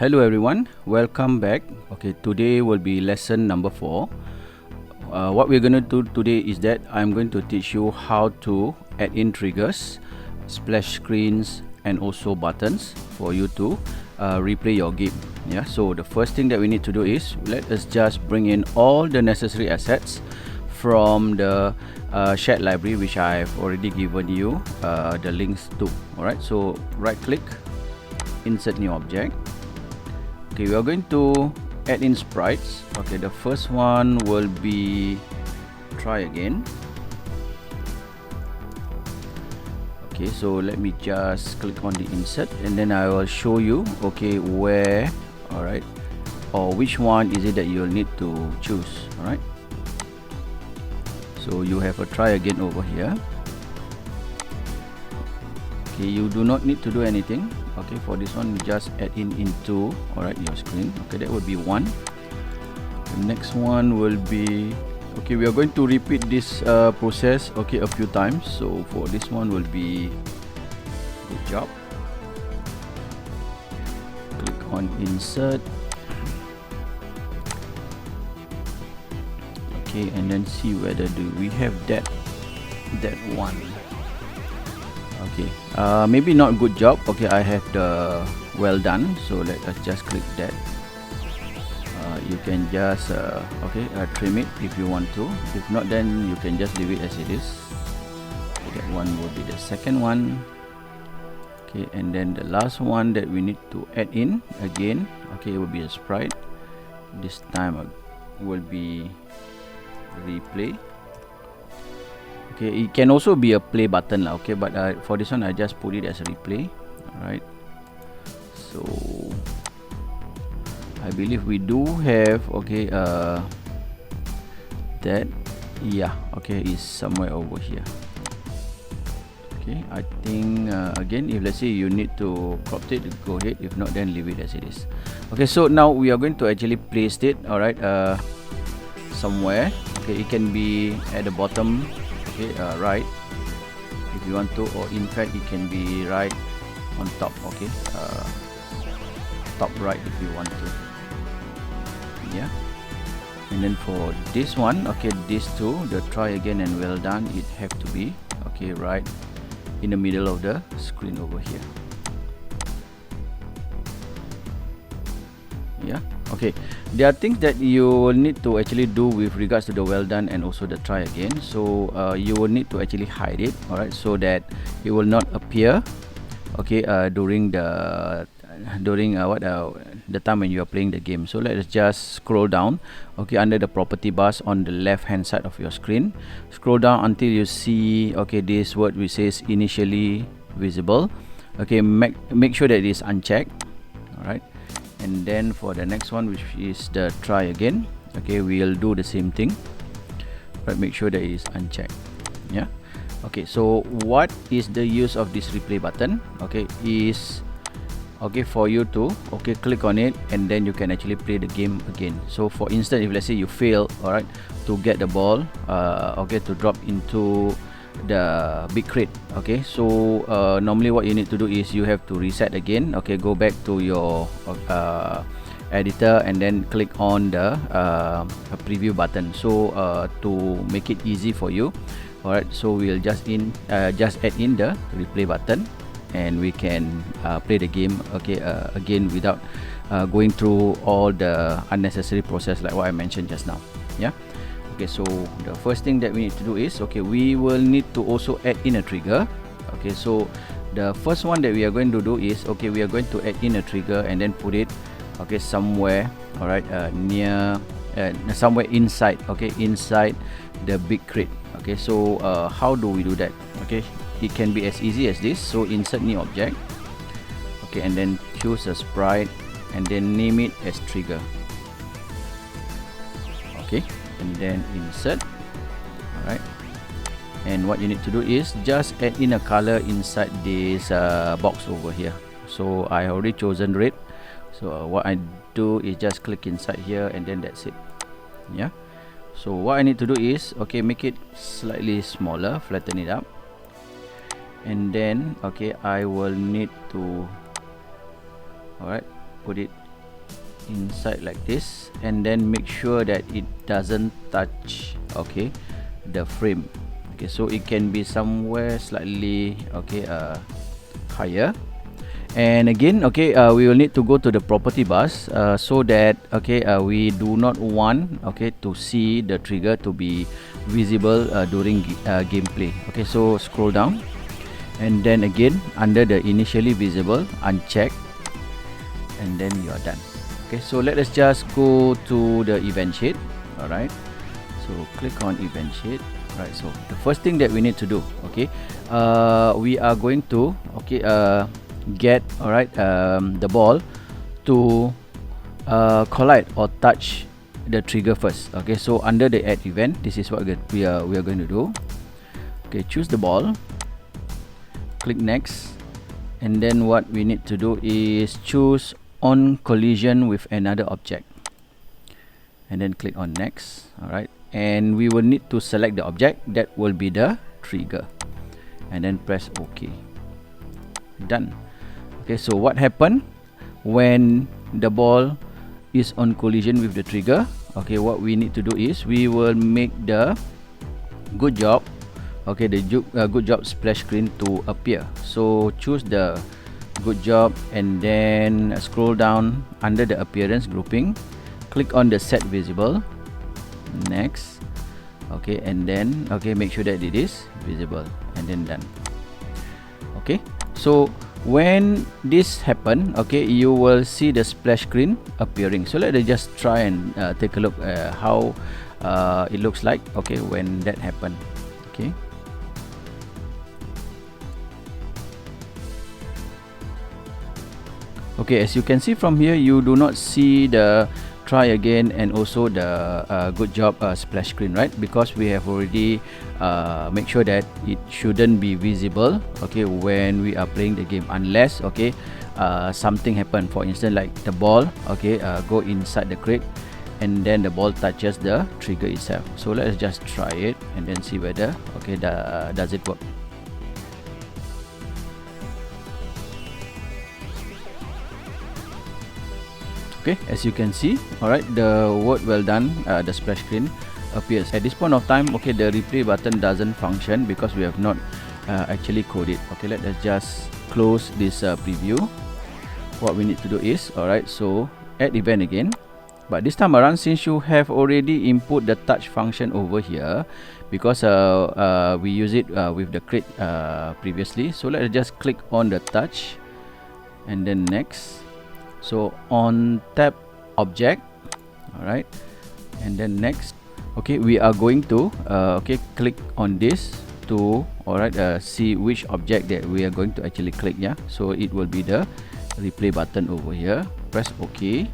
Hello everyone, welcome back. Okay, today will be lesson number 4. What we're going to do today is that I'm going to teach you how to add in triggers, splash screens and also buttons for you to replay your game. Yeah, so the first thing that we need to do is let us just bring in all the necessary assets from the shared library, which I've already given you the links to. Alright, so right click, insert new object. Okay, we are going to add in sprites. Okay, the first one will be try again. Okay, so let me just click on the insert and then I will show you okay where, alright, or which one is it that you'll need to choose. Alright, so you have a try again over here. Okay, you do not need to do anything. Okay, for this one, you just add in into your screen. Okay, that would be one. The next one will be okay. We are going to repeat this process a few times. So for this one will be good job. Click on insert. Okay, and then see whether do we have that one. Okay, maybe not good job. Okay, I have the well done, so let us just click that. You can just trim it if you want to. If not, then you can just leave it as it is. Okay, that one will be the second one. Okay, and then the last one that we need to add in again, okay, it will be a sprite. This time will be replay. Okay, it can also be a play button lah. Okay, but for this one I just put it as a replay. Alright, so I believe we do have that, yeah, okay, is somewhere over here. Okay, I think again, if let's say you need to crop it, go ahead. If not, then leave it as it is. Okay, so now we are going to actually place it, alright, somewhere. Okay, it can be at the bottom, okay, right, if you want to, or in fact it can be right on top. Okay, top right if you want to. Yeah, and then for this one, okay, these two, the try again and well done, it have to be okay right in the middle of the screen over here. Yeah, okay, there are things that you will need to actually do with regards to the well done and also the try again. So you will need to actually hide it, alright, so that it will not appear okay during the time when you are playing the game. So let us just scroll down, okay, under the property bars on the left hand side of your screen. Scroll down until you see okay this word which says initially visible. Okay, make sure that it is unchecked. Alright, and then for the next one, which is the try again, okay, we'll do the same thing, but make sure that it is unchecked. Yeah, okay, so what is the use of this replay button? Okay, is okay for you to click on it and then you can actually play the game again. So for instance, if let's say you fail, alright, to get the ball to drop into the big crate, okay, so normally what you need to do is you have to reset again. Okay, go back to your editor and then click on the preview button, so to make it easy for you, alright, so we'll just add in the replay button and we can play the game again without going through all the unnecessary process like what I mentioned just now. Yeah, okay, so the first thing that we need to do is we will need to also add in a trigger. Okay, so the first one that we are going to do is we are going to add in a trigger and then put it somewhere, alright, near somewhere inside, inside the big crate. Okay, so how do we do that? Okay, it can be as easy as this. So insert new object, okay, and then choose a sprite and then name it as trigger. Okay, and then insert. Alright, and what you need to do is just add in a color inside this box over here. So I already chosen red, so what I do is just click inside here and then that's it. Yeah, so what I need to do is make it slightly smaller, flatten it up, and then I will need to put it inside like this, and then make sure that it doesn't touch, okay, the frame. Okay, so it can be somewhere slightly, okay, higher. And again, okay, we will need to go to the property bus, so that, okay, we do not want, okay, to see the trigger to be visible during gameplay. Okay, so scroll down, and then again under the initially visible, uncheck, and then you are done. Okay, so let us just go to the event sheet. All right, so click on event sheet. Right, so the first thing that we need to do, okay, we are going to, okay, get, all right, the ball to collide or touch the trigger first. Okay, so under the add event, this is what we are going to do. Okay, choose the ball, click next, and then what we need to do is choose on collision with another object, and then click on next. All right, and we will need to select the object that will be the trigger, and then press OK. Done. Okay, so what happened when the ball is on collision with the trigger? Okay, what we need to do is we will make the good job, okay, the good job splash screen to appear. So choose the good job, and then scroll down under the appearance grouping, click on the set visible, next, okay, and then, okay, make sure that it is visible, and then done. Okay, so when this happen, okay, you will see the splash screen appearing. So let us just try and take a look how it looks like, okay, when that happen. Okay, okay, as you can see from here, you do not see the try again and also the good job splash screen, right? Because we have already make sure that it shouldn't be visible, okay, when we are playing the game, unless, okay, something happen. For instance, like the ball, okay, go inside the crate, and then the ball touches the trigger itself. So let's just try it and then see whether, okay, does it work. Okay, as you can see, all right, the word well done, the splash screen appears. At this point of time, okay, the replay button doesn't function because we have not actually coded. Okay, let us just close this preview. What we need to do is, all right, so add event again, but this time around, since you have already input the touch function over here, because we use it with the crate previously, so let's just click on the touch, and then next. So on tap object, all right, and then next, okay, we are going to okay, click on this to, all right, see which object that we are going to actually click. Yeah, so it will be the replay button over here. Press OK,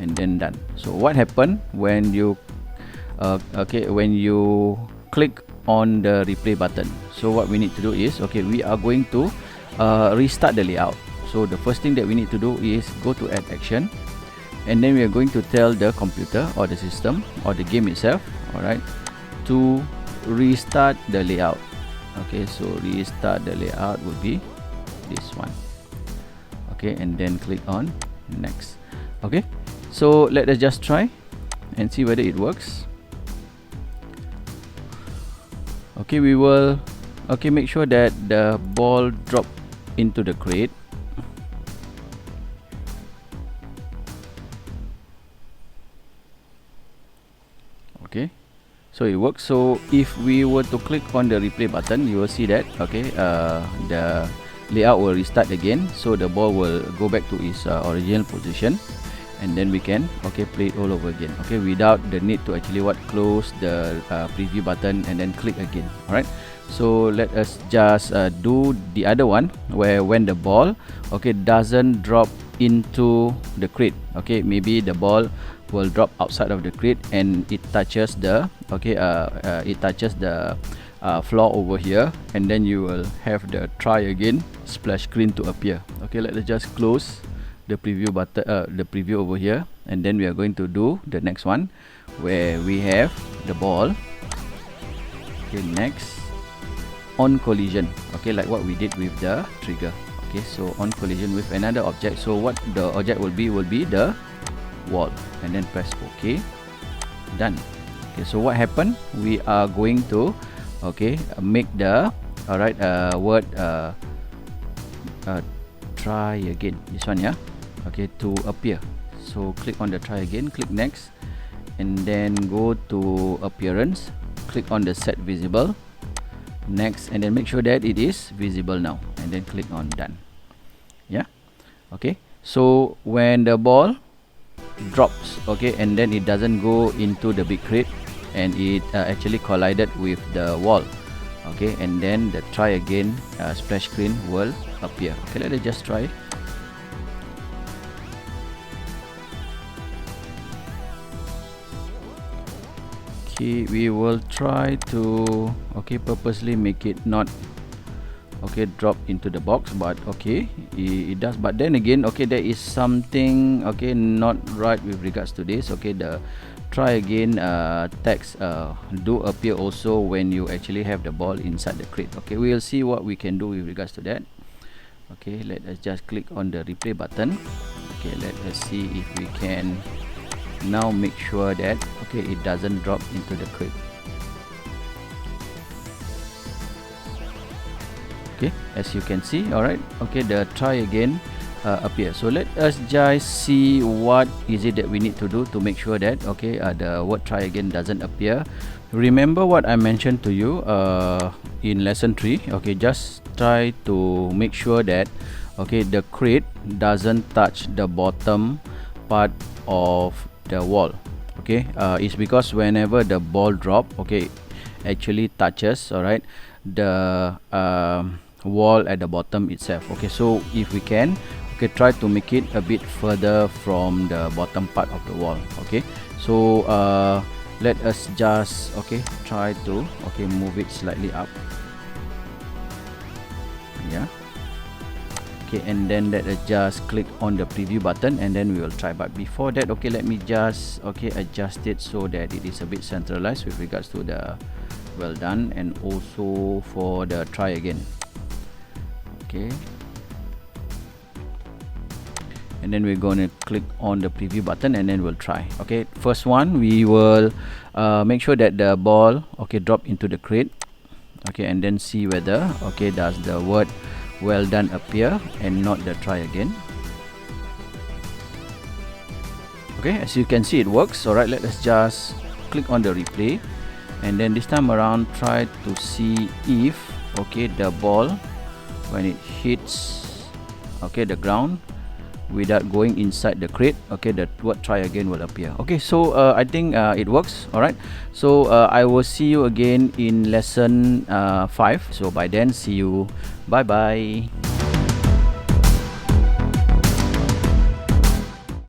and then done. So what happened when you okay, when you click on the replay button? So what we need to do is, okay, we are going to restart the layout. So the first thing that we need to do is go to add action, and then we are going to tell the computer or the system or the game itself, all right, to restart the layout. Okay, so restart the layout will be this one. Okay, and then click on next. Okay, so let us just try and see whether it works. Okay, we will, okay, make sure that the ball drop into the crate. Okay, so it works. So if we were to click on the replay button, you will see that, okay, the layout will restart again, so the ball will go back to its original position, and then we can, okay, play it all over again, okay, without the need to actually close the preview button and then click again. All right, so let us just do the other one, where when the ball, okay, doesn't drop into the crate, okay, maybe the ball will drop outside of the crate and it touches the, okay, it touches the floor over here, and then you will have the try again splash screen to appear. Okay, let us just close the preview button, the preview over here, and then we are going to do the next one, where we have the ball, okay, next, on collision, okay, like what we did with the trigger. Okay, so on collision with another object. So what the object will be the wall, and then press OK. Done. Okay, so what happened? We are going to make the word try again, this one, yeah, okay, to appear. So click on the try again, click next, and then go to appearance, click on the set visible, next, and then make sure that it is visible now, and then click on done. Yeah, okay, so when the ball drops, okay, and then it doesn't go into the big crate, and it actually collided with the wall, okay, and then the try again splash screen will appear. Okay, let us just try. Okay, we will try to purposely make it not drop into the box, but it does. But then again, there is something not right with regards to this. The try again text do appear also when you actually have the ball inside the crate. Okay, we will see what we can do with regards to that. Okay, let us just click on the replay button. Okay, let us see if we can now make sure that it doesn't drop into the crate. Okay, as you can see, alright, the try again appear. So let us just see what is it that we need to do to make sure that the word try again doesn't appear. Remember what I mentioned to you in lesson 3. Just try to make sure that the crate doesn't touch the bottom part of the wall. It's because whenever the ball drop, actually touches the wall at the bottom itself. So if we can try to make it a bit further from the bottom part of the wall. So let us just try to move it slightly up. Yeah, and then let us just click on the preview button, and then we will try. But before that, let me just adjust it so that it is a bit centralized with regards to the well done, and also for the try again. And then we're going to click on the preview button, and then we'll try. First one, we will make sure that the ball drop into the crate, and then see whether does the word well done appear and not the try again. As you can see, it works. Alright, let us just click on the replay, and then this time around try to see if the ball, when it hits the ground without going inside the crate, the word try again will appear. So I think it works. Alright, so I will see you again in lesson 5. So by then, see you. Bye bye.